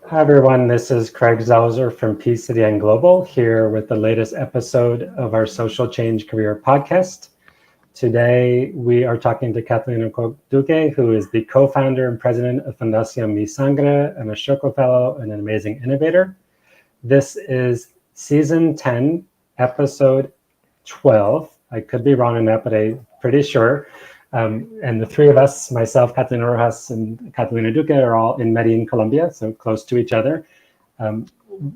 Hi, everyone. This is Craig Zauser from PCDN Global here with the latest episode of our Social Change Career podcast. Today, we are talking to Catalina Cock Duque, who is the co-founder and president of Fundación Mi Sangre, an Ashoka Fellow, and an amazing innovator. This is season 10, episode 12. I could be wrong on that, but I'm pretty sure. And the three of us, myself, Catalina Rojas, and Catalina Duque, are all in Medellin, Colombia, so close to each other.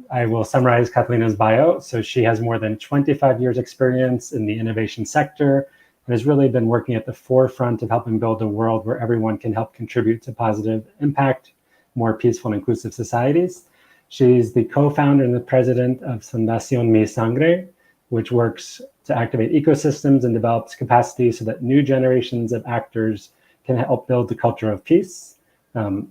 I will summarize Catalina's bio. So she has more than 25 years experience in the innovation sector and has really been working at the forefront of helping build a world where everyone can help contribute to positive impact, more peaceful and inclusive societies. She's the co-founder and the president of Fundación Mi Sangre, which works to activate ecosystems and develops capacity so that new generations of actors can help build the culture of peace.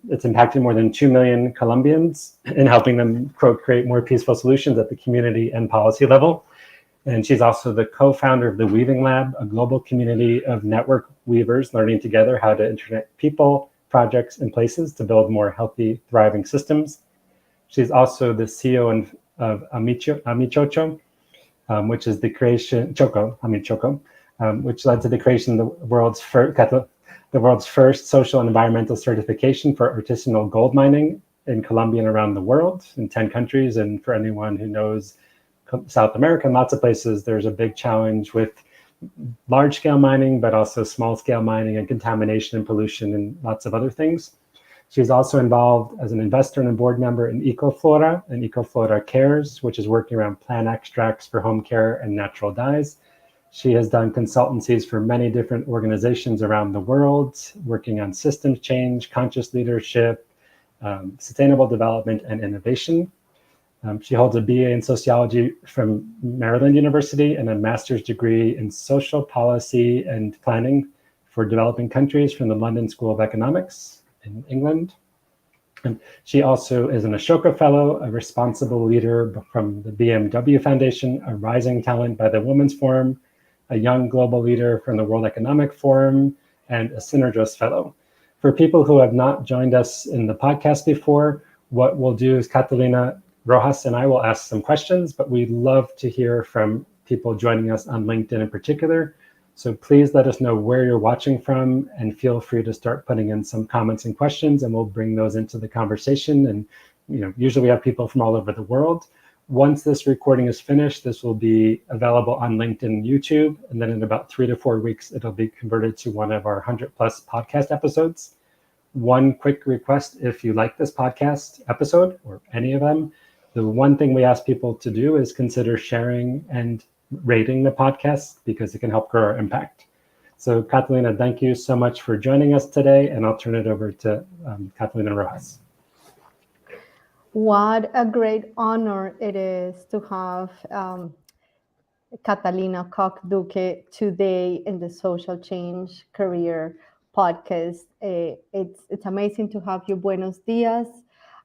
It's impacted more than 2 million Colombians in helping them, quote, create more peaceful solutions at the community and policy level. And she's also the co-founder of the Weaving Lab, a global community of network weavers learning together how to interconnect people, projects, and places to build more healthy, thriving systems. She's also the CEO of Amichocho, which is the creation, Choco, which led to the creation of the world's first social and environmental certification for artisanal gold mining in Colombia and around the world in 10 countries. And for anyone who knows South America and lots of places, there's a big challenge with large-scale mining, but also small-scale mining and contamination and pollution and lots of other things. She's also involved as an investor and a board member in Ecoflora and Ecoflora Cares, which is working around plant extracts for home care and natural dyes. She has done consultancies for many different organizations around the world, working on systems change, conscious leadership, sustainable development, and innovation. She holds a BA in sociology from Maryland University and a master's degree in social policy and planning for developing countries from the London School of Economics in England. And she also is an Ashoka Fellow, a responsible leader from the BMW Foundation, a rising talent by the Women's Forum, a young global leader from the World Economic Forum, and a Synergos Fellow. For people who have not joined us in the podcast before, what we'll do is Catalina Rojas and I will ask some questions, but we'd love to hear from people joining us on LinkedIn in particular. So please let us know where you're watching from and feel free to start putting in some comments and questions and we'll bring those into the conversation. And usually we have people from all over the world. Once this recording is finished, this will be available on LinkedIn and YouTube. And then in about 3 to 4 weeks, it'll be converted to one of our 100+ podcast episodes. One quick request, if you like this podcast episode or any of them, the one thing we ask people to do is consider sharing and rating the podcast because it can help grow our impact. So Catalina, thank you so much for joining us today, and I'll turn it over to Catalina Rojas. What a great honor it is to have Catalina Cock Duque today in the Social Change Career podcast. It's amazing to have you. Buenos dias.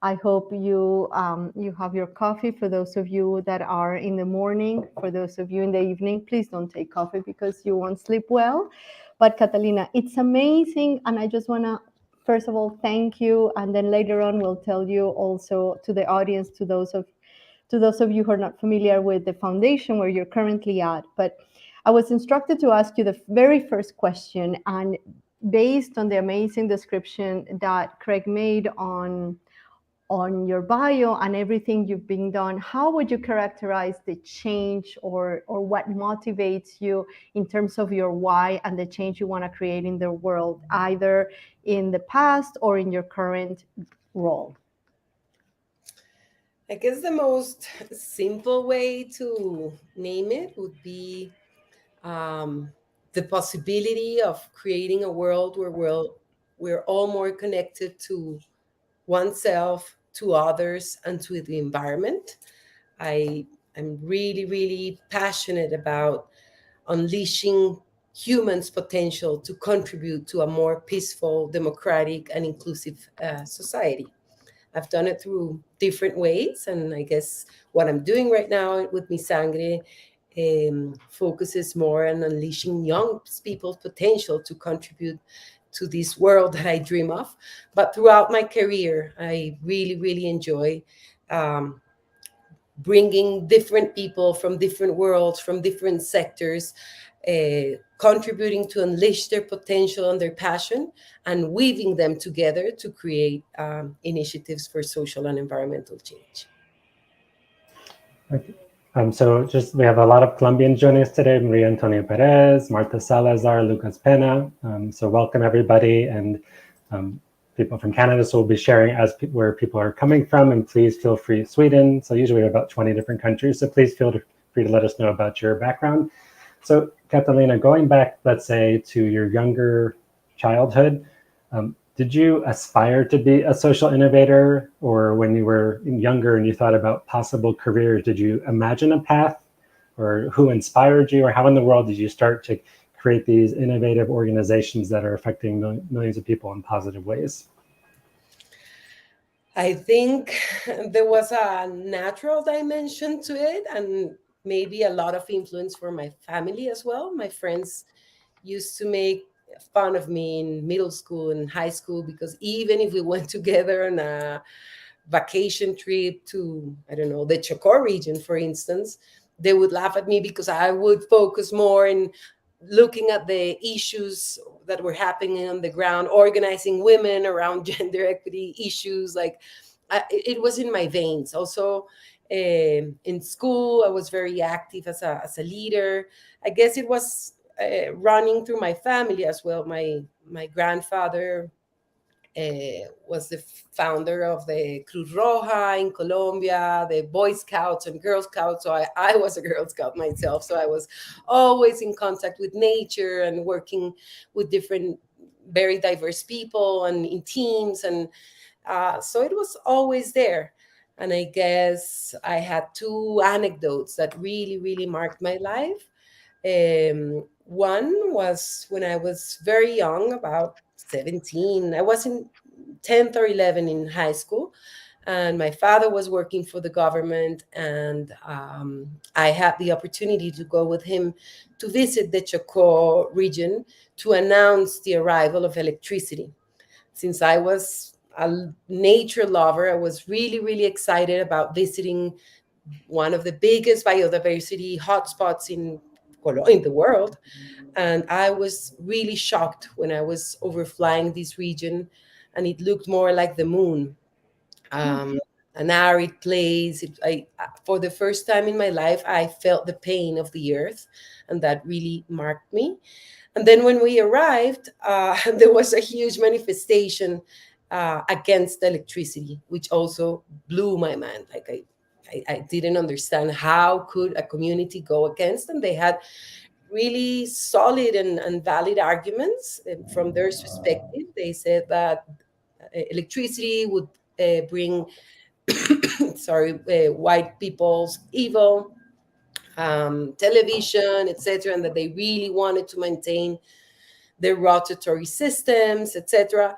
I hope you have your coffee. For those of you that are in the morning, for those of you in the evening, please don't take coffee because you won't sleep well. But Catalina, it's amazing, and I just want to first of all thank you, and then later on we'll tell you also to the audience, to those of you who are not familiar with the foundation where you're currently at. But I was instructed to ask you the very first question, and based on the amazing description that Craig made on your bio and everything you've been done, how would you characterize the change or what motivates you in terms of your why and the change you want to create in the world, either in the past or in your current role? I guess the most simple way to name it would be the possibility of creating a world where we're all more connected to oneself, to others, and to the environment. I'm really, really passionate about unleashing humans' potential to contribute to a more peaceful, democratic, and inclusive society. I've done it through different ways, and I guess what I'm doing right now with Mi Sangre focuses more on unleashing young people's potential to contribute to this world that I dream of. But throughout my career, I really, really enjoy um, bringing different people from different worlds, from different sectors, contributing to unleash their potential and their passion, and weaving them together to create initiatives for social and environmental change. Okay. So just we have a lot of Colombians joining us today: Maria Antonia Perez, Marta Salazar, Lucas Pena. So welcome everybody, and people from Canada. So we'll be sharing as where people are coming from, and please feel free. Sweden. So usually we have about 20 different countries. So please feel free to let us know about your background. So Catalina, going back, let's say, to your younger childhood, did you aspire to be a social innovator, or when you were younger and you thought about possible careers, did you imagine a path, or who inspired you, or how in the world did you start to create these innovative organizations that are affecting millions of people in positive ways? I think there was a natural dimension to it, and maybe a lot of influence from my family as well. My friends used to make fun of me in middle school and high school because even if we went together on a vacation trip to, I don't know, the Chocó region, for instance, they would laugh at me because I would focus more in looking at the issues that were happening on the ground, organizing women around gender equity issues. Like it was in my veins. Also, in school, I was very active as a leader. I guess it was running through my family as well. My grandfather was the founder of the Cruz Roja in Colombia, the Boy Scouts and Girl Scouts. So I was a Girl Scout myself. So I was always in contact with nature and working with different, very diverse people and in teams. And so it was always there. And I guess I had two anecdotes that really, really marked my life. One was when I was very young, about 17. I was in 10th or 11 in high school, and my father was working for the government, and I had the opportunity to go with him to visit the Chocó region to announce the arrival of electricity. Since I was a nature lover, I was really, really excited about visiting one of the biggest biodiversity hotspots in the world. And I was really shocked when I was overflying this region, and it looked more like the moon, an arid place. For the first time in my life, I felt the pain of the earth, and that really marked me. And then when we arrived, there was a huge manifestation against electricity, which also blew my mind. Like I didn't understand how could a community go against them. They had really solid and valid arguments from their perspective. They said that electricity would bring, sorry, white people's evil, television, etc., and that they really wanted to maintain their rotatory systems, etc.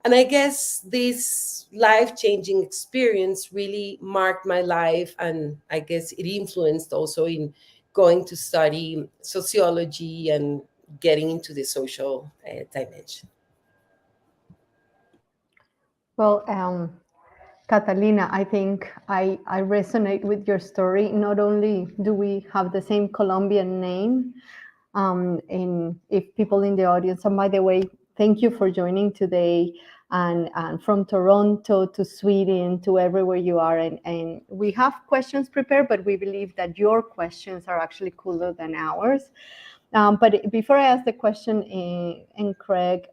And I guess this life-changing experience really marked my life, and I guess it influenced also in going to study sociology and getting into the social dimension. Well, Catalina, I think I resonate with your story. Not only do we have the same Colombian name, and if people in the audience, and by the way, thank you for joining today, and from Toronto to Sweden to everywhere you are. And we have questions prepared, but we believe that your questions are actually cooler than ours. But before I ask the question, and Craig,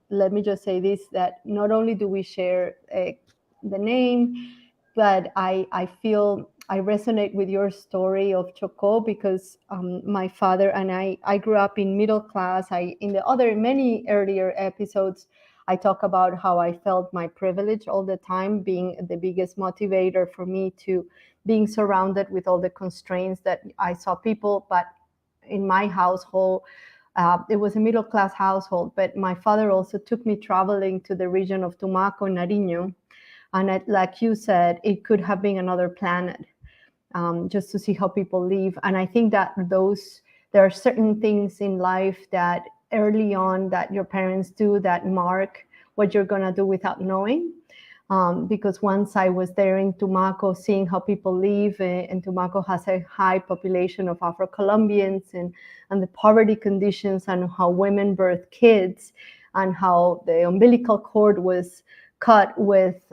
let me just say this, that not only do we share the name, but I feel I resonate with your story of Chocó, because my father and I grew up in middle class. In the other many earlier episodes, I talk about how I felt my privilege all the time, being the biggest motivator for me to being surrounded with all the constraints that I saw people. But in my household, it was a middle class household, but my father also took me traveling to the region of Tumaco, Nariño. And like you said, it could have been another planet, just to see how people live. And I think that there are certain things in life that early on that your parents do that mark what you're going to do without knowing. Because once I was there in Tumaco, seeing how people live, and Tumaco has a high population of Afro-Colombians, and the poverty conditions, and how women birth kids, and how the umbilical cord was cut with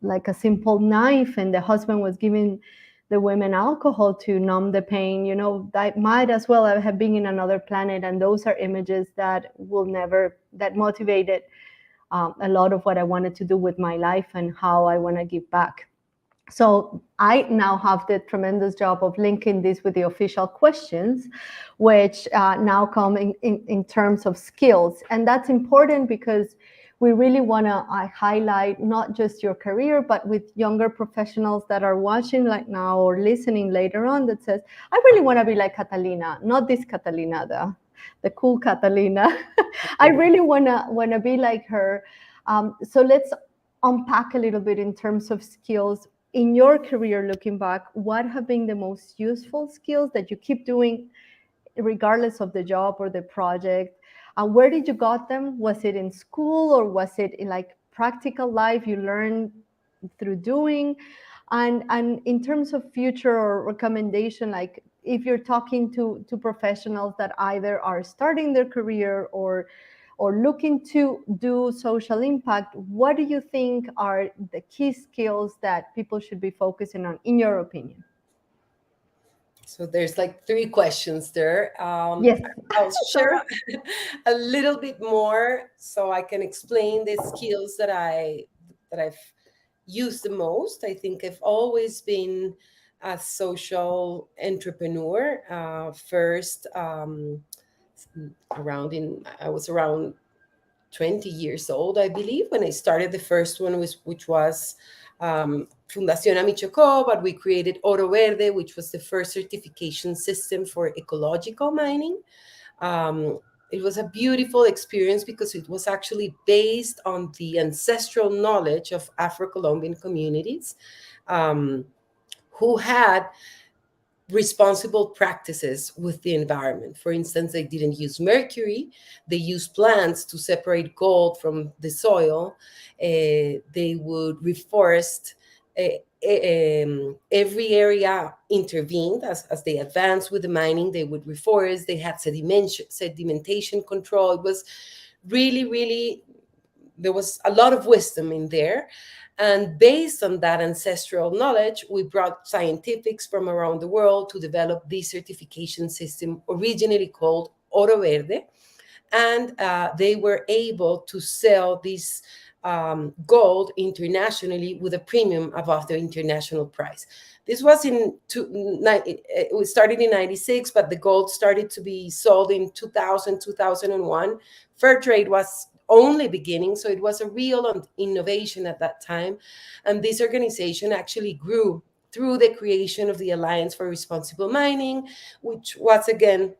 like a simple knife, and the husband was giving the women alcohol to numb the pain. That might as well have been in another planet. And those are images that that motivated a lot of what I wanted to do with my life and how I want to give back. So I now have the tremendous job of linking this with the official questions, which now come in terms of skills. And that's important because we really want to highlight not just your career, but with younger professionals that are watching like now or listening later on, that says, I really want to be like Catalina, not this Catalina, the cool Catalina. I really want to be like her. So let's unpack a little bit in terms of skills. In your career, looking back, what have been the most useful skills that you keep doing regardless of the job or the project? And where did you got them? Was it in school, or was it in like practical life you learned through doing? And in terms of future or recommendation, like if you're talking to professionals that either are starting their career or looking to do social impact, what do you think are the key skills that people should be focusing on, in your opinion? So there's like three questions there. Yes. I'll share a little bit more so I can explain the skills that I've used the most. I think I've always been a social entrepreneur. First, I was around 20 years old, I believe, when I started the first one, which was Fundación Amichocó, but we created Oro Verde, which was the first certification system for ecological mining. It was a beautiful experience because it was actually based on the ancestral knowledge of Afro-Colombian communities who had responsible practices with the environment. For instance, they didn't use mercury. They used plants to separate gold from the soil. They would reforest. Every area intervened as they advanced with the mining. They would reforest. They had sedimentation control. It was really, really, there was a lot of wisdom in there. And based on that ancestral knowledge, we brought scientifics from around the world to develop this certification system, originally called Oro Verde. And they were able to sell this gold internationally with a premium above the international price. This was it started in 96, but the gold started to be sold in 2000, 2001. Fair trade was only beginning, so it was a real innovation at that time. And this organization actually grew through the creation of the Alliance for Responsible Mining, which was, again,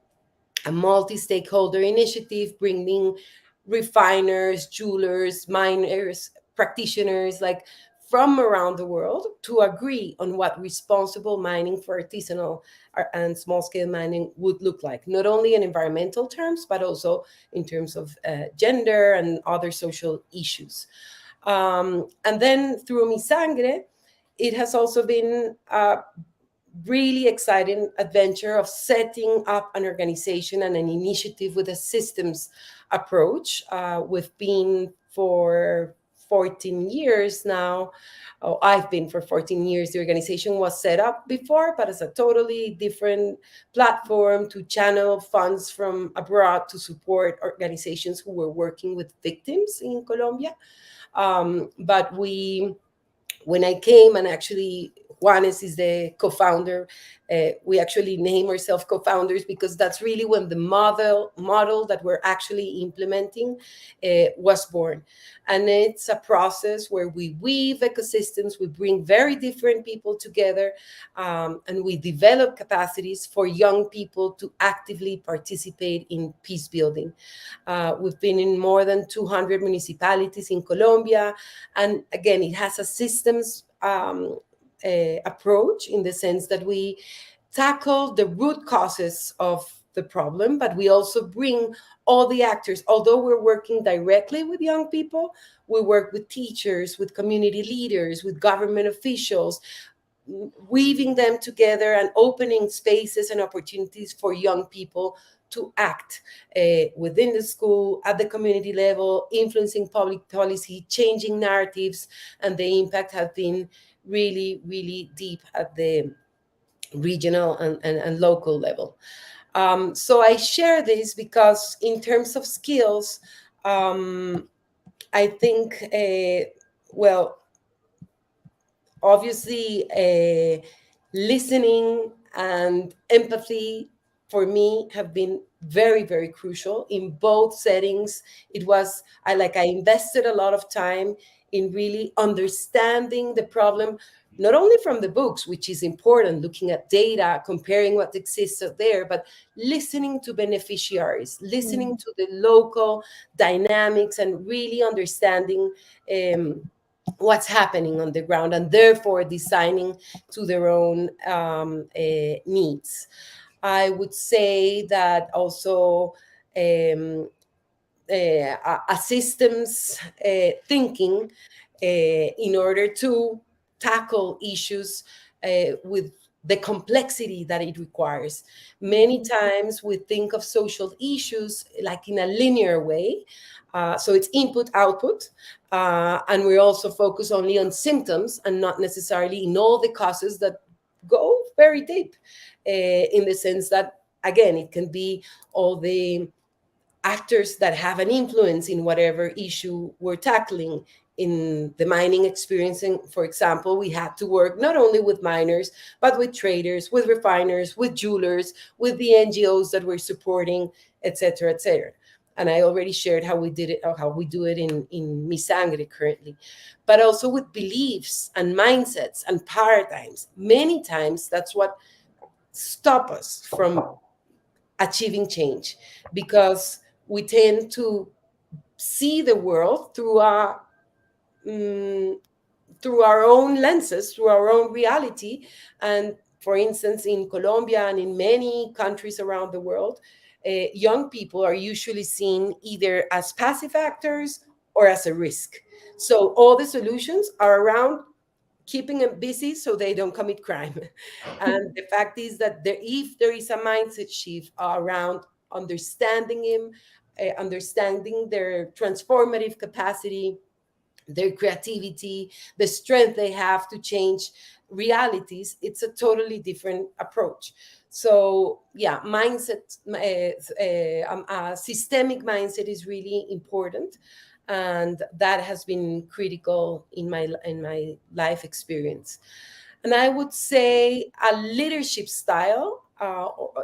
a multi-stakeholder initiative bringing refiners, jewelers, miners, practitioners, like from around the world, to agree on what responsible mining for artisanal and small-scale mining would look like, not only in environmental terms, but also in terms of gender and other social issues. And then through Mi Sangre, it has also been really exciting adventure of setting up an organization and an initiative with a systems approach. We've been for 14 years now. Oh, I've been for 14 years. The organization was set up before, but as a totally different platform to channel funds from abroad to support organizations who were working with victims in Colombia. But when I came, and actually Juanes is the co-founder, we actually name ourselves co-founders because that's really when the model that we're actually implementing was born. And it's a process where we weave ecosystems, we bring very different people together, and we develop capacities for young people to actively participate in peace building. We've been in more than 200 municipalities in Colombia. And again, it has a systems approach, in the sense that we tackle the root causes of the problem, but we also bring all the actors. Although we're working directly with young people, we work with teachers, with community leaders, with government officials, weaving them together and opening spaces and opportunities for young people to act within the school, at the community level, influencing public policy, changing narratives, and the impact has been really, really deep at the regional and local level. So I share this because in terms of skills, I think, well, obviously, listening and empathy for me have been very, very crucial in both settings. I invested a lot of time in really understanding the problem, not only from the books, which is important, looking at data, comparing what exists out there, but listening to beneficiaries, listening to the local dynamics, and really understanding what's happening on the ground, and therefore designing to their own needs. I would say that also a systems thinking in order to tackle issues with the complexity that it requires. Many times we think of social issues like in a linear way. So it's input, output, and we also focus only on symptoms and not necessarily in all the causes that go very deep, in the sense that, again, it can be all the actors that have an influence in whatever issue we're tackling. In the mining experiencing, for example, we had to work not only with miners, but with traders, with refiners, with jewelers, with the NGOs that we're supporting, et cetera, et cetera. And I already shared how we did it, or how we do it in Mi Sangre currently, but also with beliefs and mindsets and paradigms. Many times that's what stop us from achieving change, because we tend to see the world through our own lenses, through our own reality. And for instance, in Colombia and in many countries around the world, young people are usually seen either as passive actors or as a risk. So all the solutions are around keeping them busy so they don't commit crime. And the fact is that if there is a mindset shift around understanding him, understanding their transformative capacity, their creativity, the strength they have to change realities, it's a totally different approach. So yeah, mindset, a systemic mindset is really important, and that has been critical in my life experience. And I would say a leadership style.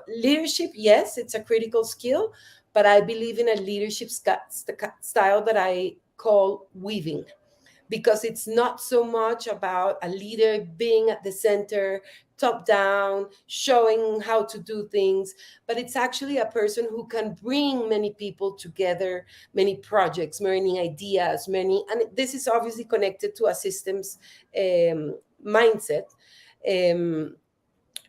Leadership, yes, it's a critical skill, but I believe in a leadership style that I call weaving, because it's not so much about a leader being at the center, top down, showing how to do things, but it's actually a person who can bring many people together, many projects, many ideas, and this is obviously connected to a systems mindset.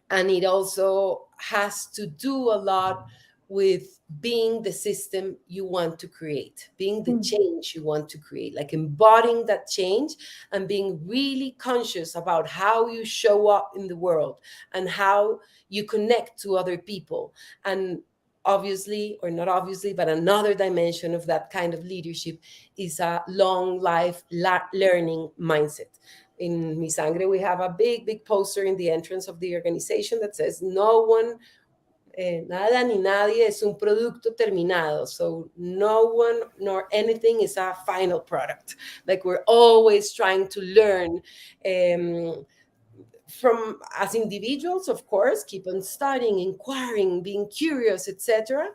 And it also has to do a lot with being the system you want to create, being the change you want to create, like embodying that change and being really conscious about how you show up in the world and how you connect to other people. And obviously, or not obviously, but another dimension of that kind of leadership is a long life learning mindset. In Mi Sangre, we have a big poster in the entrance of the organization that says, no one, nada ni nadie es un producto terminado. So no one nor anything is a final product. Like, we're always trying to learn from, as individuals, of course, keep on studying, inquiring, being curious, etc.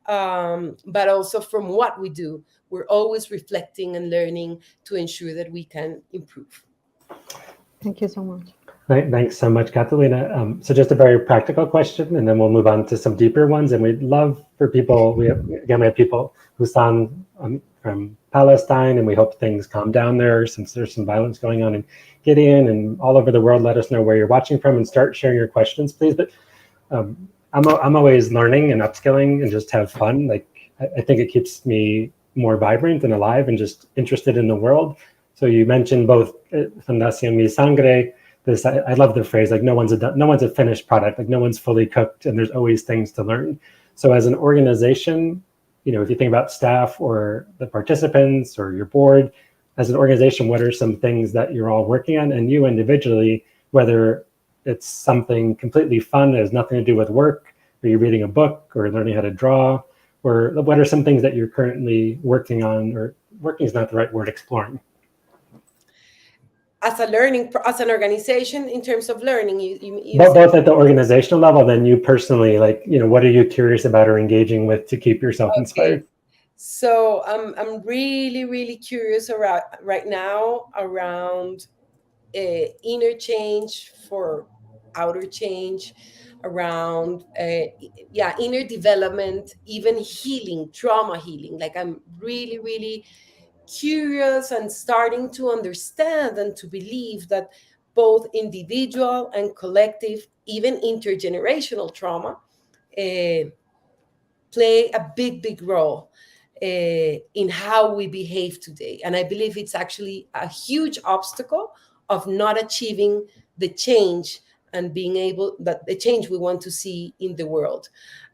But also from what we do, we're always reflecting and learning to ensure that we can improve. Thank you so much. Thanks so much, Catalina. So just a very practical question, and then we'll move on to some deeper ones. And we'd love for people, we have people who Husan from Palestine, and we hope things calm down there since there's some violence going on in Gideon and all over the world. Let us know where you're watching from and start sharing your questions, please. But I'm always learning and upskilling and just have fun. Like I think it keeps me more vibrant and alive and just interested in the world. So you mentioned both Fundación Mi Sangre. This I love the phrase, like no one's a finished product, like no one's fully cooked, and there's always things to learn. So as an organization, if you think about staff or the participants or your board, as an organization, what are some things that you're all working on? And you individually, whether it's something completely fun that has nothing to do with work, or you're reading a book or learning how to draw, or what are some things that you're currently working on, or working is not the right word, exploring? As an organization, in terms of learning, you both at the organizational level, then you personally, like, what are you curious about or engaging with to keep yourself inspired? So I'm really, really curious right now around inner change for outer change, around inner development, even healing, trauma healing. Like I'm really, really curious and starting to understand and to believe that both individual and collective, even intergenerational trauma, play a big role in how we behave today. And I believe it's actually a huge obstacle of not achieving the change and being able, that the change we want to see in the world.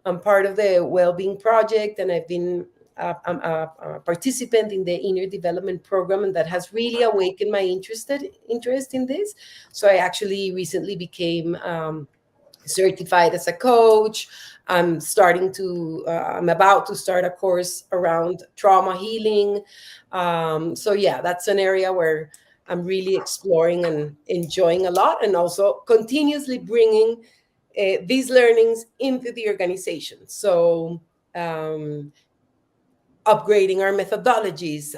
I'm part of the Wellbeing Project, and I've been I'm a participant in the Inner Development Program, and that has really awakened my interest in this. So I actually recently became certified as a coach. I'm about to start a course around trauma healing. So yeah, that's an area where I'm really exploring and enjoying a lot, and also continuously bringing these learnings into the organization. So upgrading our methodologies,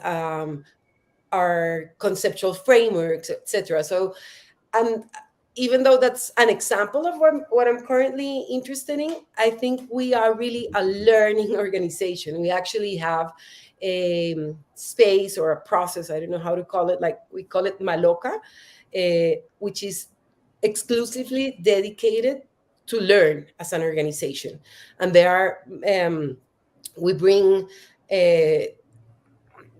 our conceptual frameworks, etc. So, and even though that's an example of what I'm currently interested in, I think we are really a learning organization. We actually have a space or a process, I don't know how to call it, like we call it Maloca, which is exclusively dedicated to learn as an organization. And there are, we bring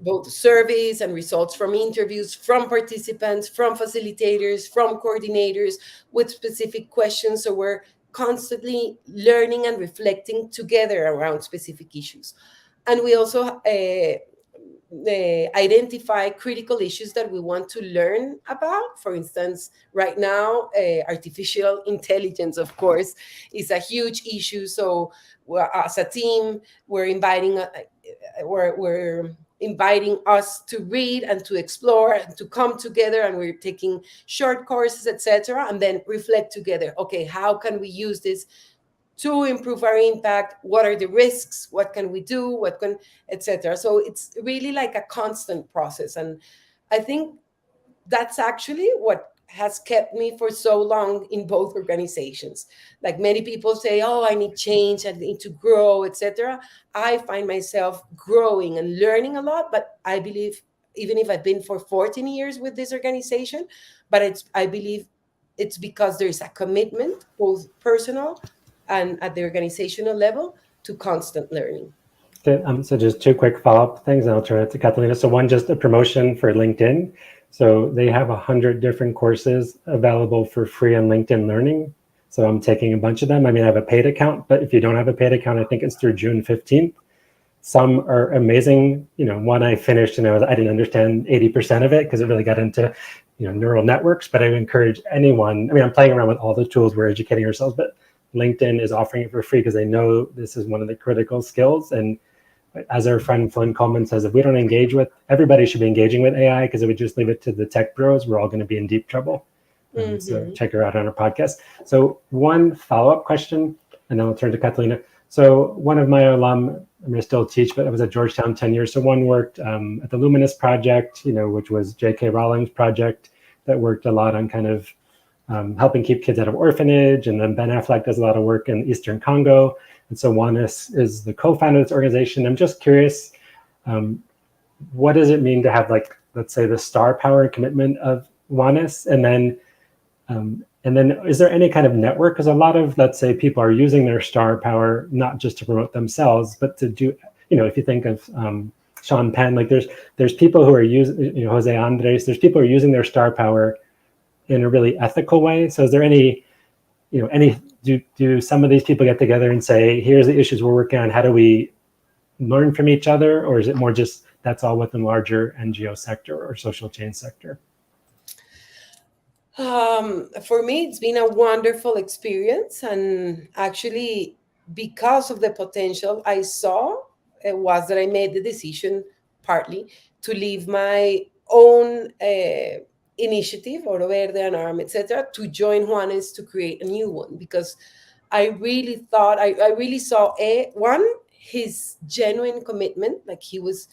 both surveys and results from interviews, from participants, from facilitators, from coordinators with specific questions. So we're constantly learning and reflecting together around specific issues. And we also identify critical issues that we want to learn about. For instance, right now, artificial intelligence, of course, is a huge issue. So as a team, we're inviting us to read and to explore and to come together, and we're taking short courses, etc., and then reflect together. Okay, how can we use this to improve our impact? What are the risks? What can we do? Etc. So it's really like a constant process, and I think that's actually what has kept me for so long in both organizations. Like many people say, oh, I need change, I need to grow, etc. I find myself growing and learning a lot, but I believe, even if I've been for 14 years with this organization, but I believe it's because there is a commitment, both personal and at the organizational level, to constant learning. Okay, so just two quick follow-up things, and I'll turn it to Catalina. So one, just a promotion for LinkedIn. So they have 100 different courses available for free on LinkedIn Learning. So I'm taking a bunch of them. I mean, I have a paid account, but if you don't have a paid account, I think it's through June 15th. Some are amazing. One I finished and I didn't understand 80% of it because it really got into, neural networks. But I would encourage anyone. I mean, I'm playing around with all the tools. We're educating ourselves, but LinkedIn is offering it for free because they know this is one of the critical skills. And as our friend Flynn Coleman says, if we don't engage with, everybody should be engaging with AI, because if we just leave it to the tech bros, we're all going to be in deep trouble. So check her out on her podcast. So one follow-up question, and then I'll turn to Catalina. So one of my alum, I still teach, but I was at Georgetown 10 years. So one worked at the Luminous Project, which was J.K. Rowling's project that worked a lot on kind of helping keep kids out of orphanage. And then Ben Affleck does a lot of work in Eastern Congo. And so Juanis is the co-founder of this organization. I'm just curious, what does it mean to have, like, let's say, the star power and commitment of Juanis? And then And then is there any kind of network? Because a lot of, let's say, people are using their star power not just to promote themselves, but to do, if you think of Sean Penn, like there's people who are using, Jose Andres, there's people who are using their star power in a really ethical way. So is there any, do some of these people get together and say, here's the issues we're working on, how do we learn from each other? Or is it more just that's all within larger NGO sector or social change sector? For me, it's been a wonderful experience, and actually, because of the potential I saw, it was that I made the decision partly to leave my own initiative, Oro Verde and ARM, etc., to join Juanes to create a new one, because I really thought I really saw one, his genuine commitment, like he was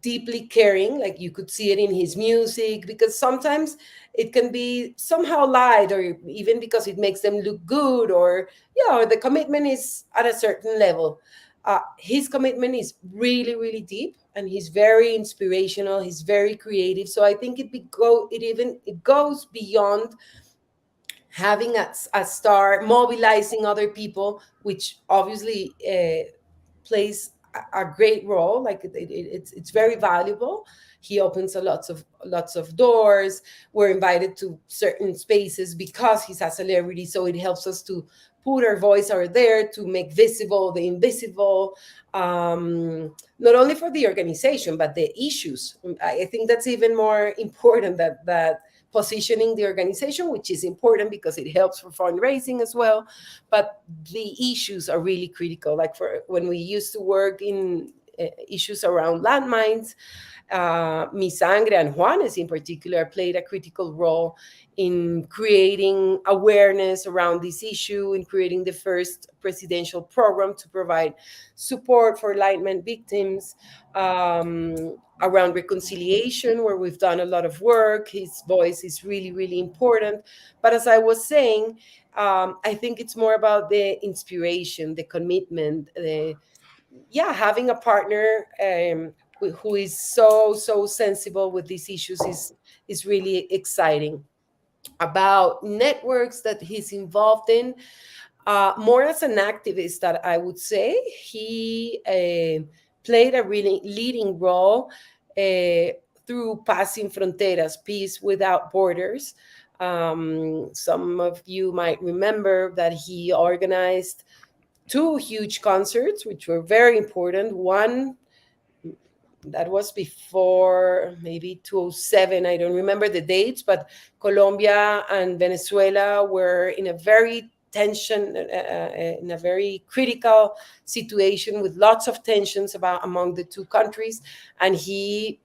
deeply caring, like you could see it in his music, because sometimes it can be somehow light, or even because it makes them look good, or or the commitment is at a certain level. His commitment is really, really deep, and he's very inspirational, he's very creative. So I think it goes beyond having a star, mobilizing other people, which obviously plays a great role. Like it's very valuable. He opens lots of doors. We're invited to certain spaces because he's a celebrity, so it helps us to put our voice out there, to make visible the invisible, not only for the organization but the issues. I think that's even more important, that positioning the organization, which is important because it helps for fundraising as well. But the issues are really critical. Like for when we used to work in issues around landmines, Mi Sangre and Juanes in particular played a critical role in creating awareness around this issue, in creating the first presidential program to provide support for lightman victims, around reconciliation, where we've done a lot of work. His voice is really, really important. But as I was saying, I think it's more about the inspiration, the commitment, having a partner who is so sensible with these issues is really exciting. About networks that he's involved in, more as an activist, that I would say he played a really leading role through Paz Sin Fronteras, Peace Without Borders. Some of you might remember that he organized two huge concerts, which were very important. One that was before maybe 2007, I don't remember the dates, but Colombia and Venezuela were in a very in a very critical situation, with lots of tensions among the two countries. And he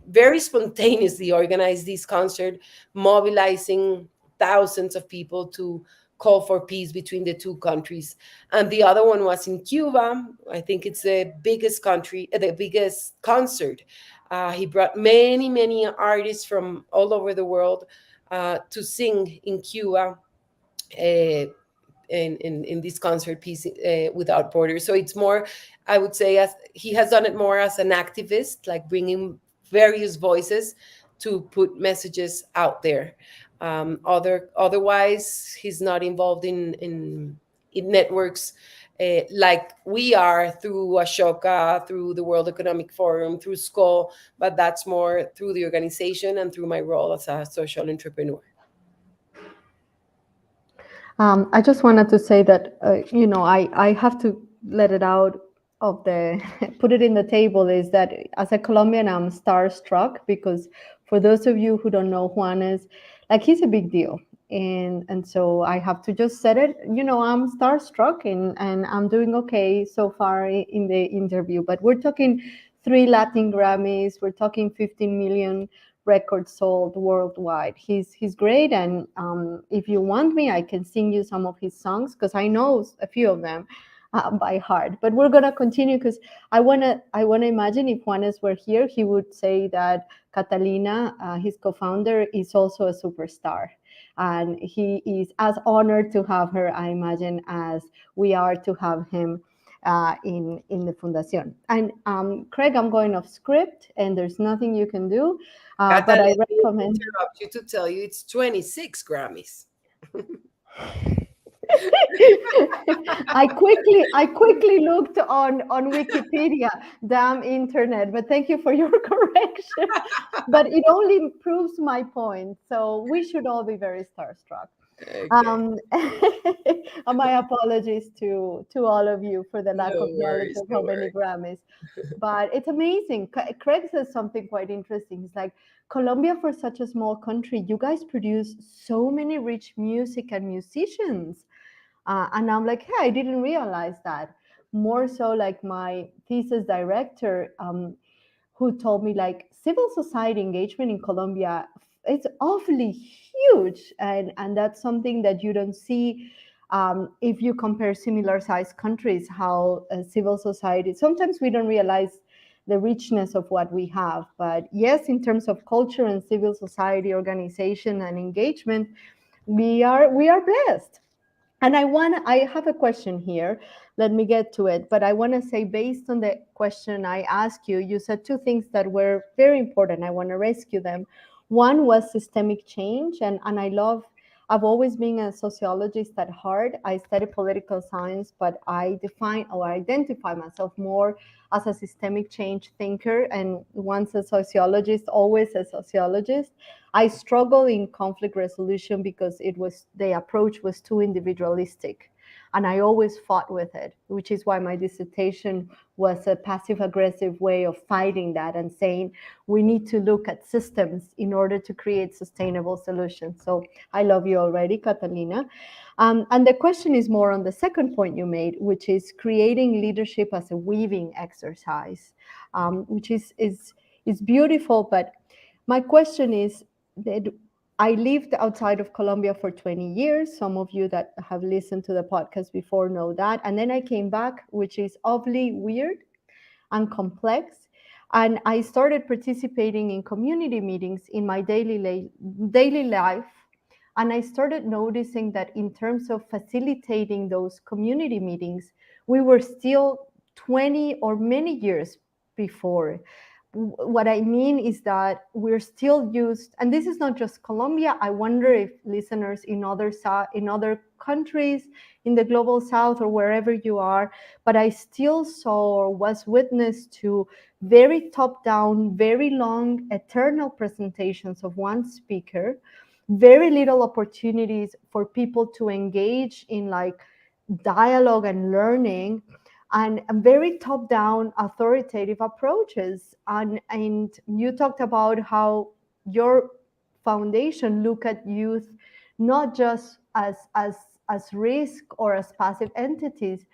very spontaneously organized this concert, mobilizing thousands of people to call for peace between the two countries. And the other one was in Cuba. I think it's the biggest the biggest concert. He brought many artists from all over the world to sing in Cuba. In this concert, Peace Without Borders. So it's more, I would say, as he has done it more as an activist, like bringing various voices to put messages out there. Otherwise, he's not involved in networks like we are, through Ashoka, through the World Economic Forum, through SCOL, but that's more through the organization and through my role as a social entrepreneur. I just wanted to say that, I have to let it out of the, put it in the table, is that as a Colombian, I'm starstruck, because for those of you who don't know Juanes, like, he's a big deal. And so I have to just set it, I'm starstruck, and I'm doing okay so far in the interview. But we're talking 3 Latin Grammys, we're talking 15 million records sold worldwide. He's great, and if you want me, I can sing you some of his songs, because I know a few of them by heart. But we're gonna continue, because I wanna imagine if Juanes were here, he would say that Catalina, his co-founder, is also a superstar, and he is as honored to have her, I imagine, as we are to have him. in the Fundación. And Craig, I'm going off script, and there's nothing you can do, Cata, but I let me recommend. interrupt you to tell you it's 26 Grammys. I quickly looked on Wikipedia, damn internet, but thank you for your correction. But it only proves my point. So we should all be very starstruck. Okay, And my apologies to all of you for the lack no of knowledge worries, of no how many worries. Grammys. But it's amazing. Craig says something quite interesting. It's like, Colombia, for such a small country, you guys produce so many rich music and musicians. And I'm like, hey, I didn't realize that. More so, like my thesis director, who told me like civil society engagement in Colombia, it's awfully huge, and that's something that you don't see if you compare similar sized countries. How civil society, sometimes we don't realize the richness of what we have, but yes, in terms of culture and civil society organization and engagement, we are blessed. And I have a question here. Let me get to it. But I want to say, based on the question I asked you, you said two things that were very important. I want to rescue them. One was systemic change. And I've always been a sociologist at heart. I study political science, but I define or identify myself more as a systemic change thinker. And once a sociologist, always a sociologist. I struggle in conflict resolution because it was the approach was too individualistic. And I always fought with it, which is why my dissertation was a passive aggressive way of fighting that and saying we need to look at systems in order to create sustainable solutions. So I love you already, Catalina. And the question is more on the second point you made, which is creating leadership as a weaving exercise, which is beautiful. But my question is that I lived outside of Colombia for 20 years. Some of you that have listened to the podcast before know that. And then I came back, which is awfully weird and complex. And I started participating in community meetings in my daily life. And I started noticing that in terms of facilitating those community meetings, we were still 20 or many years before. What I mean is that we're still used, and this is not just Colombia. I wonder if listeners in other countries in the global south or wherever you are, but I still saw or was witness to very top down, very long, eternal presentations of one speaker, very little opportunities for people to engage in like dialogue and learning, and very top down authoritative approaches. And you talked about how your foundation look at youth not just as risk or as passive entities,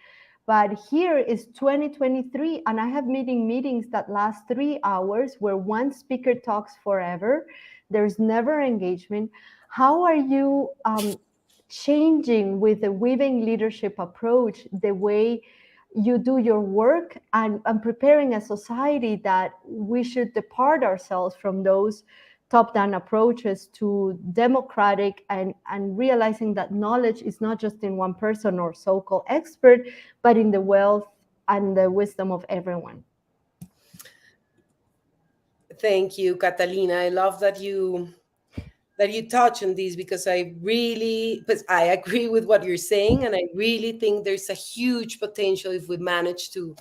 but here is 2023, and I have meetings that last 3 hours where one speaker talks forever. There's never engagement. How are you changing with the weaving leadership approach the way you do your work, and preparing a society that we should depart ourselves from those top-down approaches to democratic, and realizing that knowledge is not just in one person or so-called expert, but in the wealth and the wisdom of everyone? Thank you, Catalina. I love that you touch on this because I agree with what you're saying, and I really think there's a huge potential if we manage to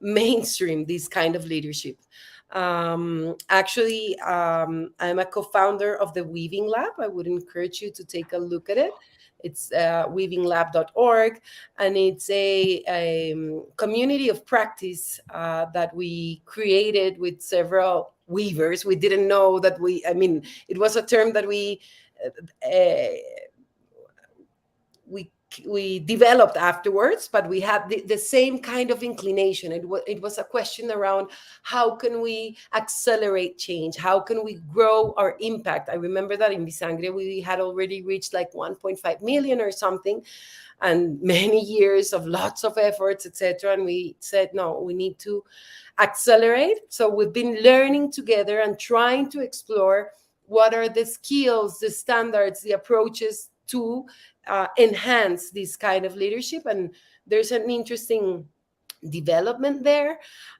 mainstream this kind of leadership. Actually, I'm a co-founder of the Weaving Lab. I would encourage you to take a look at it. It's weavinglab.org, and it's a community of practice that we created with several weavers. We didn't know that I mean, it was a term that uh, we we developed afterwards, but we had the same kind of inclination. It was a question around how can we accelerate change, how can we grow our impact. I remember that in Bisangre we had already reached like 1.5 million or something, and many years of lots of efforts, etc. And we said, no, we need to accelerate. So we've been learning together and trying to explore what are the skills, the standards, the approaches to enhance this kind of leadership. And there's an interesting development there.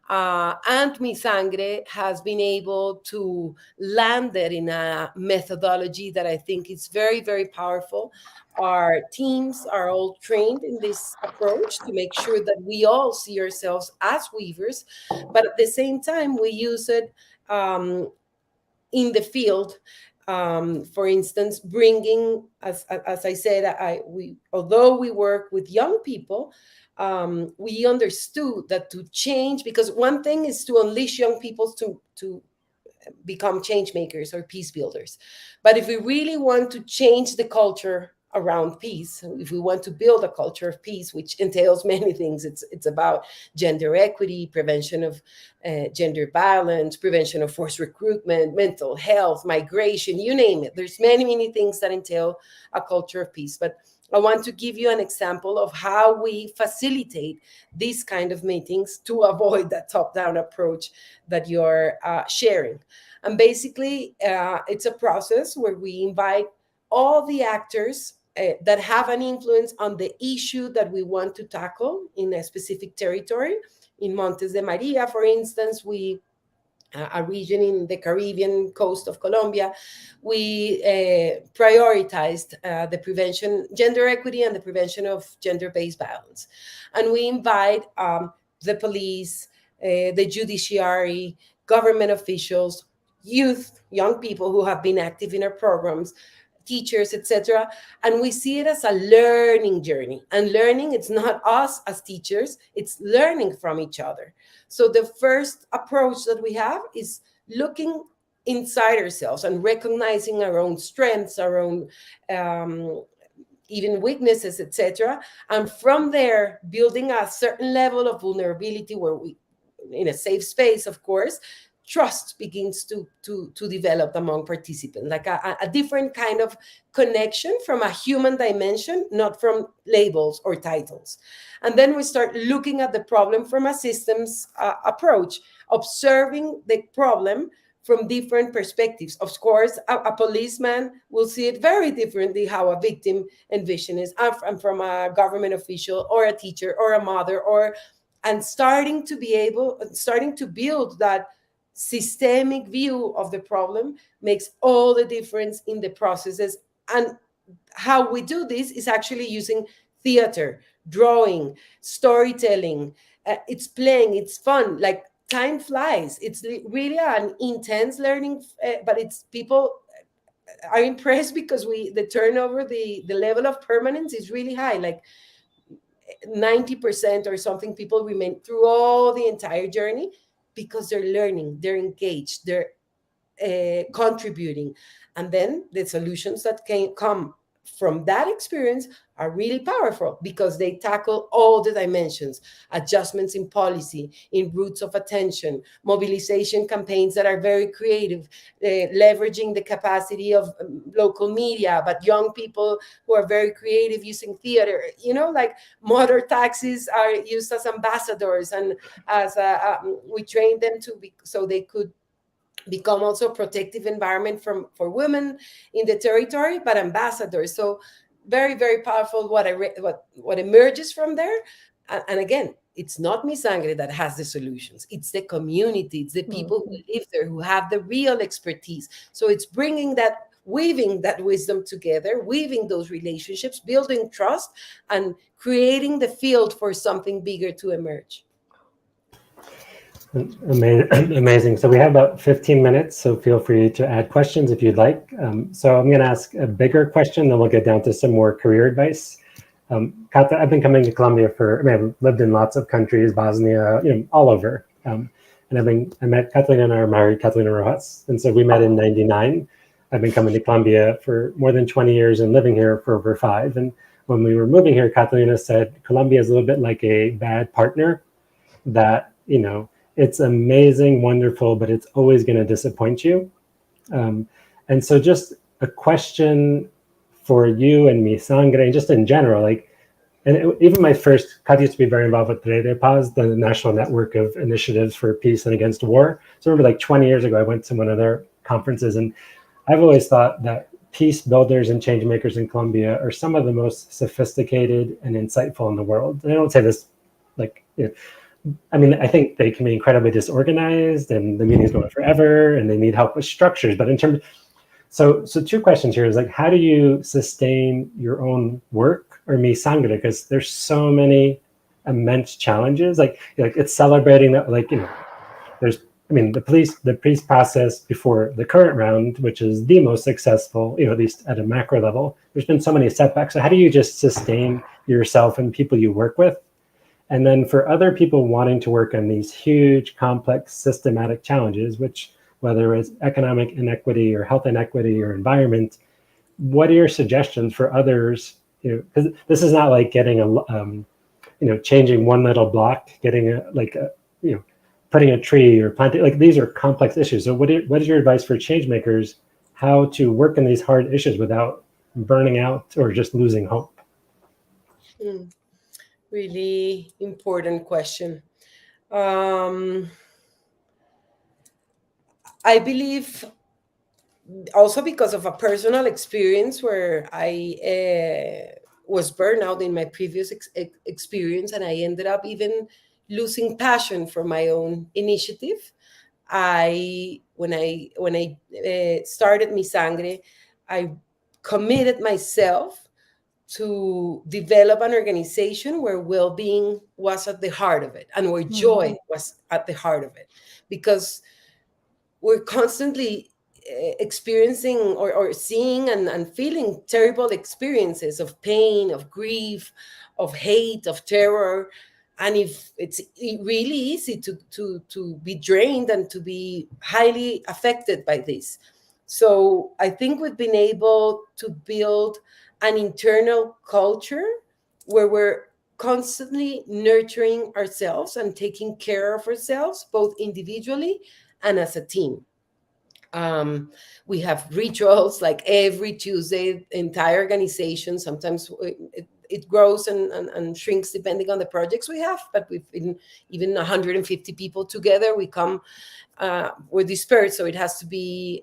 And Mi Sangre has been able to land it in a methodology that I think is very, very powerful. Our teams are all trained in this approach to make sure that we all see ourselves as weavers, but at the same time, we use it in the field. For instance, bringing, as I said, although we work with young people, we understood that to change, because one thing is to unleash young people to become change makers or peace builders. But if we really want to change the culture around peace, if we want to build a culture of peace, which entails many things, it's about gender equity, prevention of gender violence, prevention of forced recruitment, mental health, migration, you name it. There's many, many things that entail a culture of peace. But I want to give you an example of how we facilitate these kind of meetings to avoid that top-down approach that you're sharing. And basically, it's a process where we invite all the actors that have an influence on the issue that we want to tackle in a specific territory. In Montes de Maria, for instance, a region in the Caribbean coast of Colombia, we prioritized the prevention, gender equity and the prevention of gender-based violence. And we invite the police, the judiciary, government officials, youth, young people who have been active in our programs, teachers, etc. And we see it as a learning journey. And learning, it's not us as teachers, it's learning from each other. So the first approach that we have is looking inside ourselves and recognizing our own strengths, our own even weaknesses, etc. And from there, building a certain level of vulnerability where we, in a safe space, of course, trust begins to develop among participants, like a different kind of connection from a human dimension, not from labels or titles. And then we start looking at the problem from a systems approach, observing the problem from different perspectives. Of course, a policeman will see it very differently how a victim envisions it, and from a government official or a teacher or a mother, and starting to build that systemic view of the problem makes all the difference in the processes. And how we do this is actually using theater, drawing, storytelling. It's playing, it's fun, like time flies. It's really an intense learning, but it's people are impressed because the turnover, the level of permanence is really high, like 90% or something. People remain through all the entire journey because they're learning, they're engaged, they're contributing. And then the solutions that can come from that experience are really powerful because they tackle all the dimensions: adjustments in policy, in routes of attention, mobilization campaigns that are very creative, leveraging the capacity of local media, but young people who are very creative using theater. Like motor taxis are used as ambassadors, and as we train them so they could become also a protective environment for women in the territory, but ambassadors. So very, very powerful what emerges from there. And again, it's not Mi Sangre that has the solutions. It's the community. It's the people who live there, who have the real expertise. So it's weaving that wisdom together, weaving those relationships, building trust, and creating the field for something bigger to emerge. Amazing. So we have about 15 minutes, so feel free to add questions if you'd like. So I'm going to ask a bigger question, then we'll get down to some more career advice. Cata, I've been coming to Colombia I've lived in lots of countries, Bosnia, all over. And I met Catalina and I are married, Catalina Rojas. And so we met in 99. I've been coming to Colombia for more than 20 years and living here for over 5. And when we were moving here, Catalina said, Colombia is a little bit like a bad partner that, it's amazing, wonderful, but it's always going to disappoint you. And so just a question for you and Mi Sangre, and just in general, even my first, Kat used to be very involved with Rede Paz, the national network of initiatives for peace and against war. So I remember 20 years ago, I went to one of their conferences, and I've always thought that peace builders and change makers in Colombia are some of the most sophisticated and insightful in the world. And I don't say this I mean, I think they can be incredibly disorganized and the meetings go on forever and they need help with structures. But in terms, so two questions here is like, how do you sustain your own work or mi sangre? Because there's so many immense challenges. Like it's celebrating that, like, you know, there's, I mean, the peace process before the current round, which is the most successful, you know, at least at a macro level, there's been so many setbacks. So how do you just sustain yourself and people you work with? And then for other people wanting to work on these huge, complex, systematic challenges, which whether it's economic inequity or health inequity or environment, what are your suggestions for others? You know, because this is not like getting a, you know, changing one little block, getting a, like a, you know, putting a tree or planting, like these are complex issues. So what is your advice for change makers, how to work on these hard issues without burning out or just losing hope? Really important question. I believe also because of a personal experience where I was burned out in my previous experience, and I ended up even losing passion for my own initiative. When I started Mi Sangre, I committed myself to develop an organization where well-being was at the heart of it and where joy was at the heart of it, because we're constantly experiencing or seeing and feeling terrible experiences of pain, of grief, of hate, of terror. And if it's really easy to be drained and to be highly affected by this. So I think we've been able to build an internal culture where we're constantly nurturing ourselves and taking care of ourselves, both individually and as a team. We have rituals like every Tuesday, entire organization. Sometimes it grows and shrinks depending on the projects we have, but we've been even 150 people together. We come, we're dispersed, so it has to be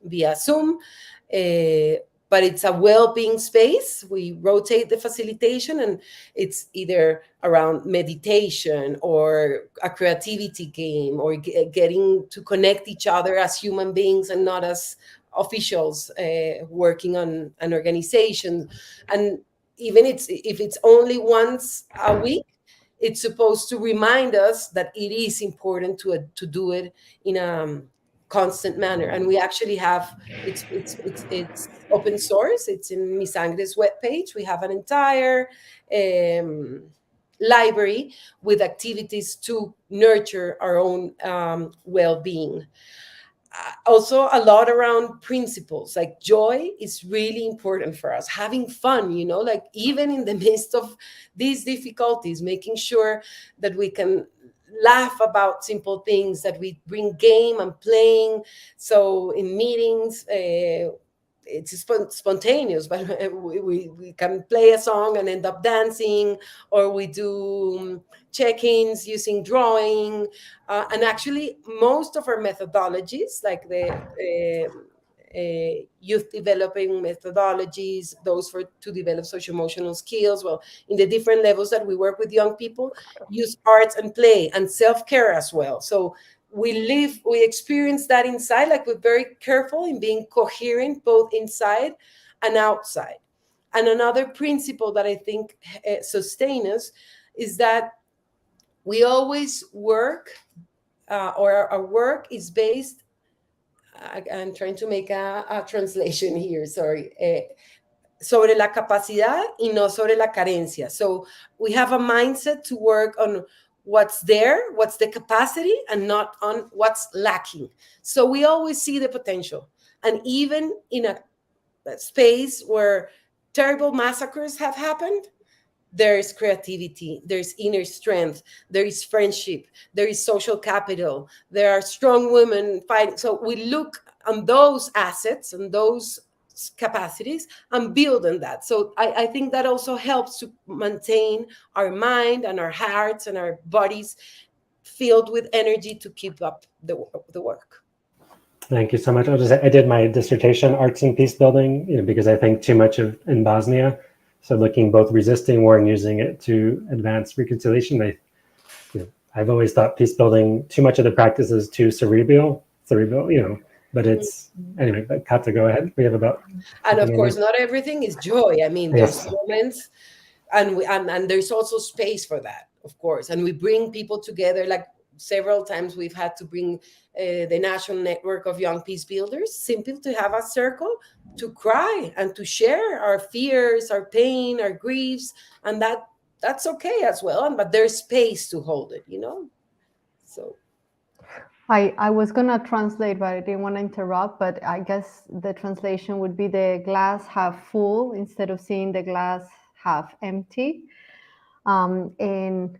via Zoom. But it's a well-being space. We rotate the facilitation, and it's either around meditation or a creativity game or getting to connect each other as human beings and not as officials working on an organization. And even if it's only once a week, it's supposed to remind us that it is important to do it in a constant manner. And we actually have it's open source. It's in Mi Sangre's webpage. We have an entire library with activities to nurture our own well-being. Also a lot around principles, like joy is really important for us, having fun, you know, like even in the midst of these difficulties, making sure that we can laugh about simple things, that we bring game and playing. So in meetings, it's spontaneous, but we can play a song and end up dancing, or we do check-ins using drawing. And actually, most of our methodologies, like the youth developing methodologies, those to develop social-emotional skills, well, in the different levels that we work with young people, use arts and play and self-care as well. So we experience that inside, like we're very careful in being coherent both inside and outside. And another principle that I think sustains us is that we always work, or our work is based, I'm trying to make a translation here, sorry, sobre la capacidad y no sobre la carencia. So we have a mindset to work on what's there, what's the capacity, and not on what's lacking. So we always see the potential. And even in a space where terrible massacres have happened, there is creativity, there's inner strength, there is friendship, there is social capital, there are strong women fighting. So we look on those assets and those capacities and build on that. So I think that also helps to maintain our mind and our hearts and our bodies filled with energy to keep up the work. Thank you so much. I did my dissertation, Arts and Peace Building, you know, because I think too much of in Bosnia. So looking both resisting war and using it to advance reconciliation. I've always thought peace building, too much of the practice is too cerebral, but it's, anyway, but Kata, go ahead. We have about. And of course, not everything is joy. I mean, there's Yes. moments, and there's also space for that, of course. And we bring people together. Like several times, we've had to bring the National Network of Young Peace Builders, simply to have a circle to cry and to share our fears, our pain, our griefs, and that's okay as well. But there's space to hold it, So. I was gonna translate, but I didn't want to interrupt. But I guess the translation would be the glass half full instead of seeing the glass half empty. And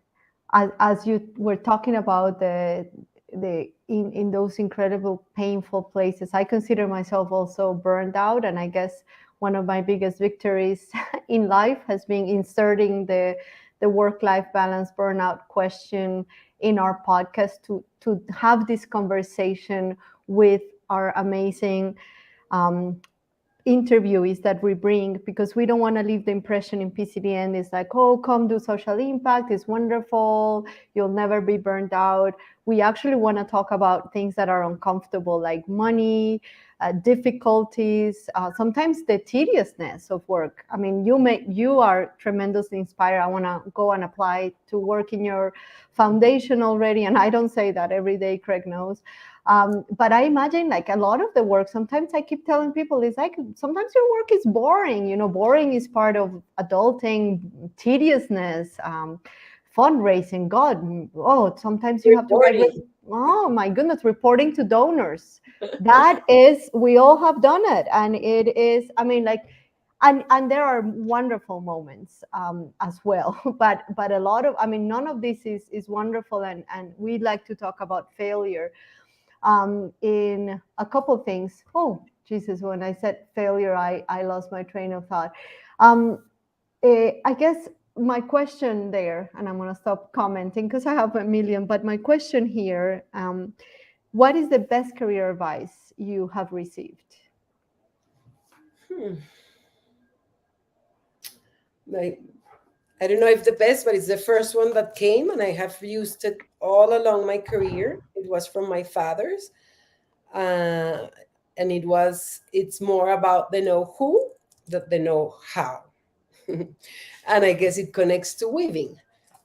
as you were talking about in those incredible painful places, I consider myself also burned out, and I guess one of my biggest victories in life has been inserting the work-life balance burnout question in our podcast to have this conversation with our amazing interviewees that we bring, because we don't want to leave the impression in PCDN is like, oh, come do social impact, it's wonderful, you'll never be burned out. We actually want to talk about things that are uncomfortable, like money, difficulties, sometimes the tediousness of work. I mean, you are tremendously inspired. I want to go and apply to work in your foundation already, and I don't say that every day, Craig knows. But I imagine like a lot of the work, sometimes I keep telling people, is like, sometimes your work is boring. Boring is part of adulting, tediousness, fundraising. God, sometimes you have to write, oh my goodness, reporting to donors. That is, we all have done it. And it is, I mean, like, and there are wonderful moments as well, but a lot of, I mean, none of this is wonderful. And we like to talk about failure. In a couple of things. Oh, Jesus, when I said failure, I lost my train of thought. I guess my question there, and I'm going to stop commenting because I have a million, but my question here, what is the best career advice you have received? I don't know if the best, but it's the first one that came, and I have used it all along my career. It was from my father's, and it's more about the know who than the know how. And I guess it connects to weaving.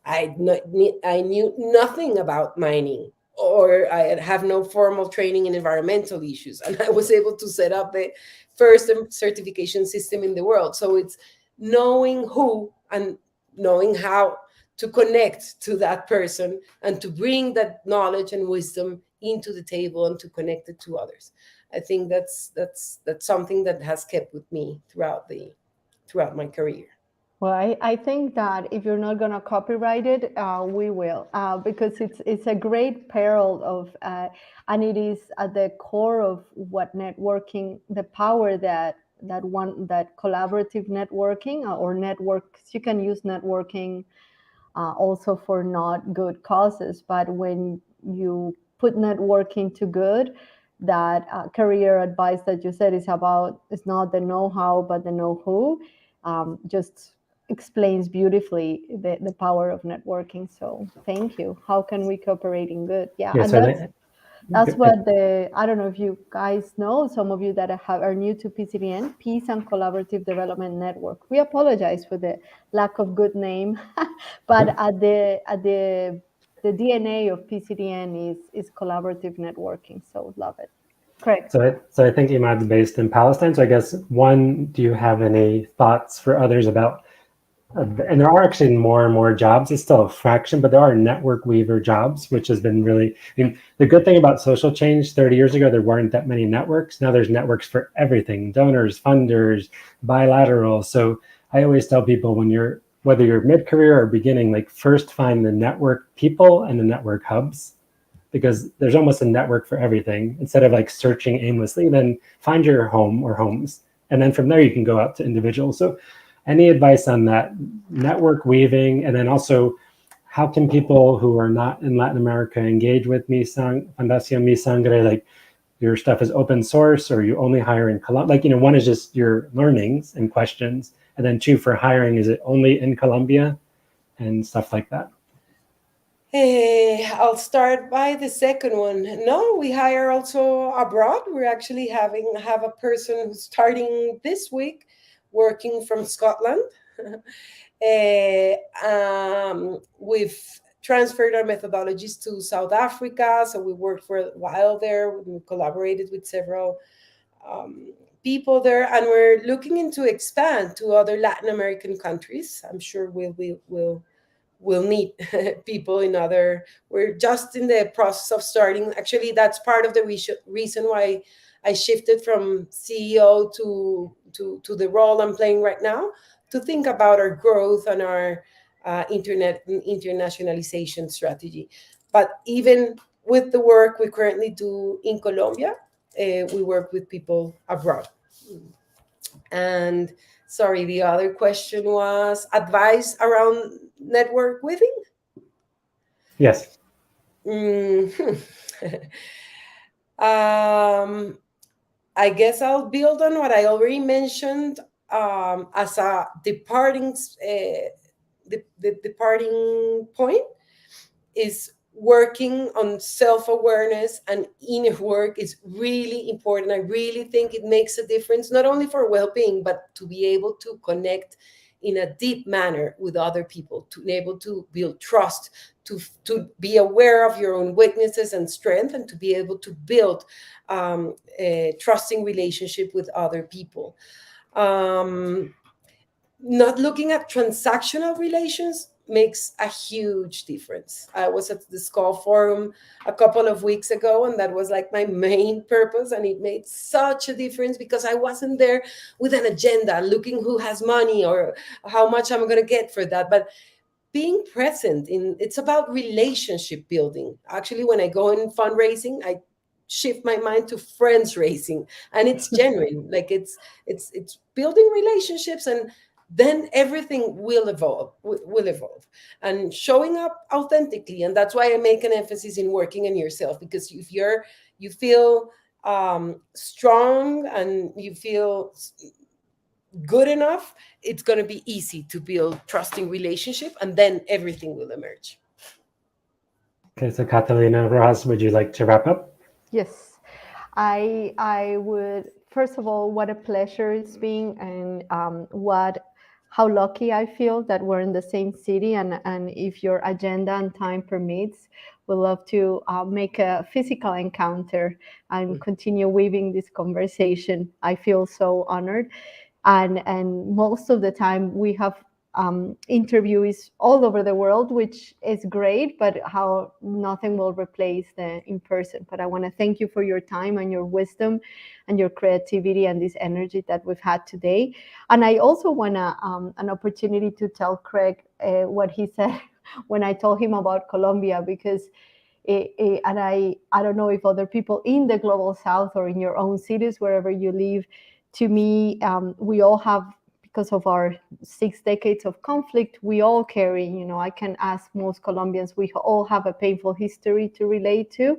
I knew nothing about mining, or I have no formal training in environmental issues, and I was able to set up the first certification system in the world. So it's knowing who and knowing how to connect to that person and to bring that knowledge and wisdom into the table and to connect it to others. I think that's something that has kept with me throughout my career. Well, I think that if you're not going to copyright it, we will, because it's a great peril of, and it is at the core of what networking, the power that collaborative networking or networks, you can use networking also for not good causes, but when you put networking to good, that career advice that you said is not the know-how but the know-who, just explains beautifully the power of networking. So thank you. How can we cooperate in good? Yeah, and that's what I don't know if you guys know, some of you that are new to PCDN, Peace and Collaborative Development Network. We apologize for the lack of good name, but at the DNA of PCDN is collaborative networking. So love it. Correct. So I think Imad's based in Palestine. So I guess do you have any thoughts for others about? And there are actually more and more jobs. It's still a fraction, but there are network weaver jobs, which has been really, I mean, the good thing about social change, 30 years ago, there weren't that many networks. Now there's networks for everything, donors, funders, bilateral. So I always tell people whether you're mid-career or beginning, like first find the network people and the network hubs, because there's almost a network for everything. Instead of like searching aimlessly, then find your home or homes. And then from there, you can go out to individuals. So any advice on that network weaving, and then also how can people who are not in Latin America engage with Fundación Mi Sangre? Like your stuff is open source, or you only hire in Colombia? Like, one is just your learnings and questions, and then two, for hiring, is it only in Colombia and stuff like that? I'll start by the second one. No, we hire also abroad. We're actually have a person who's starting this week, working from Scotland. We've transferred our methodologies to South Africa, so we worked for a while there. We collaborated with several people there, and we're looking into expand to other Latin American countries. I'm sure we'll need people in other. We're just in the process of starting. Actually, that's part of the reason why I shifted from CEO to the role I'm playing right now, to think about our growth and our internet and internationalization strategy. But even with the work we currently do in Colombia, we work with people abroad. And sorry, the other question was advice around network weaving. Yes. Mhm. I guess I'll build on what I already mentioned, as a the departing point is working on self-awareness and inner work is really important. I really think it makes a difference, not only for well-being, but to be able to connect in a deep manner with other people, to be able to build trust, to be aware of your own weaknesses and strength, and to be able to build a trusting relationship with other people. um, Not looking at transactional relations makes a huge difference. I was at the Skull Forum a couple of weeks ago, and that was like my main purpose. And it made such a difference because I wasn't there with an agenda looking who has money or how much I'm going to get for that. But being present in, it's about relationship building. Actually, when I go in fundraising, I shift my mind to friends raising, and it's genuine. Like it's building relationships, and then everything will evolve, and showing up authentically. And that's why I make an emphasis in working on yourself, because if you feel strong and you feel good enough, it's going to be easy to build trusting relationship, and then everything will emerge. Okay, so Catalina, Rojas, would you like to wrap up? Yes, I would, first of all, what a pleasure it's been, and how lucky I feel that we're in the same city, and if your agenda and time permits, we'd love to make a physical encounter and continue weaving this conversation. I feel so honored, and most of the time we have interviews all over the world, which is great, but how nothing will replace the in person. But I want to thank you for your time and your wisdom and your creativity and this energy that we've had today. And I also want to an opportunity to tell Craig what he said when I told him about Colombia, because and I don't know if other people in the global south or in your own cities, wherever you live, to me, we all have, because of our 6 decades of conflict, we all carry, I can ask most Colombians, we all have a painful history to relate to.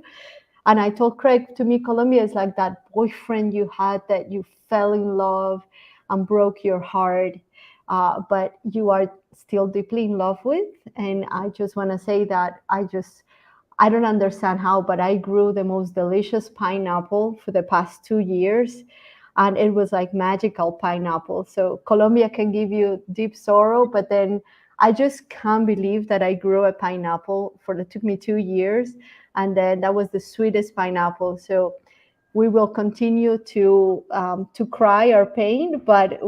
And I told Craig, to me, Colombia is like that boyfriend you had that you fell in love and broke your heart, but you are still deeply in love with. And I just want to say that I don't understand how, but I grew the most delicious pineapple for the past 2 years. And it was like magical pineapple. So Colombia can give you deep sorrow, but then I just can't believe that I grew a pineapple it took me 2 years. And then that was the sweetest pineapple. So we will continue to cry our pain, but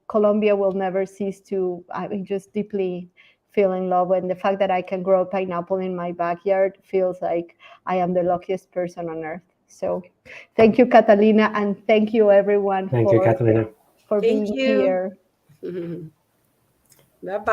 Colombia will never cease to, I mean, just deeply feel in love. And the fact that I can grow a pineapple in my backyard feels like I am the luckiest person on earth. So thank you, Catalina, and thank you everyone Thank you, Catalina. for Thank being you. here. Bye bye.